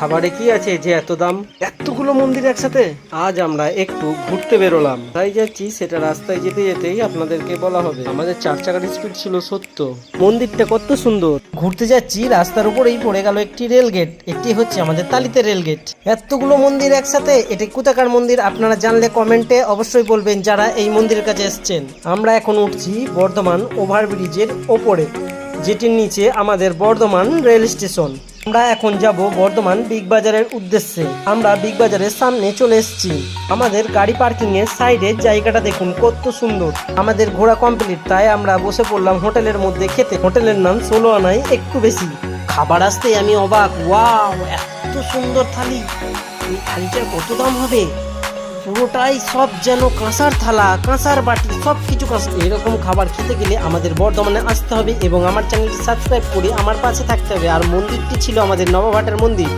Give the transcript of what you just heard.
খাবারে কি আছে যে এত দাম? এতগুলো মন্দির একসাথে? আজ আমরা একটু ঘুরতে বেরোলাম, তাই যাচ্ছি সেটা রাস্তায় যেতে যেতেই আপনাদেরকে বলা হবে। আমাদের 4 চাকার স্পিড ছিল 70। মন্দিরটা কত সুন্দর। ঘুরতে যাচ্ছি, রাস্তার উপরেই পড়ে গেল একটি রেল গেট। এটি হচ্ছে আমাদের তালিতে রেল গেট। এতগুলো মন্দির একসাথে, এটি কোথাকার মন্দির আপনারা জানলে কমেন্টে অবশ্যই বলবেন যারা এই মন্দিরের কাছে এসেছেন। আমরা এখন উঠছি বর্ধমান ওভারব্রিজের ওপরে, যেটির নিচে আমাদের বর্ধমান রেল স্টেশন। আমরা এখন যাব বর্ধমান বিগ বাজারের উদ্দেশ্যে। আমরা বিগ বাজারের সামনে চলে এসেছি। আমাদের গাড়ি পার্কিং এর সাইডে জায়গাটা দেখুন কত সুন্দর। আমাদের ঘোরা কমপ্লিট, তাই আমরা বসে পড়লাম হোটেলের মধ্যে খেতে। হোটেলের নাম 16 আনায় একটু বেশি। খাবার আসতেই আমি অবাক, ওয়াও এত সুন্দর থালি। এই থালিটার কত দাম হবে? পুরোটাই সব যেন কাঁসার থালা, কাঁসার বাটি, সব কিছু কাঁসা। এরকম খাবার খেতে গেলে আমাদের বর্ধমানে আসতে হবে এবং আমার চ্যানেলটি সাবস্ক্রাইব করে আমার পাশে থাকতে হবে। আর মন্দিরটি ছিল আমাদের নবাবহাটের মন্দির।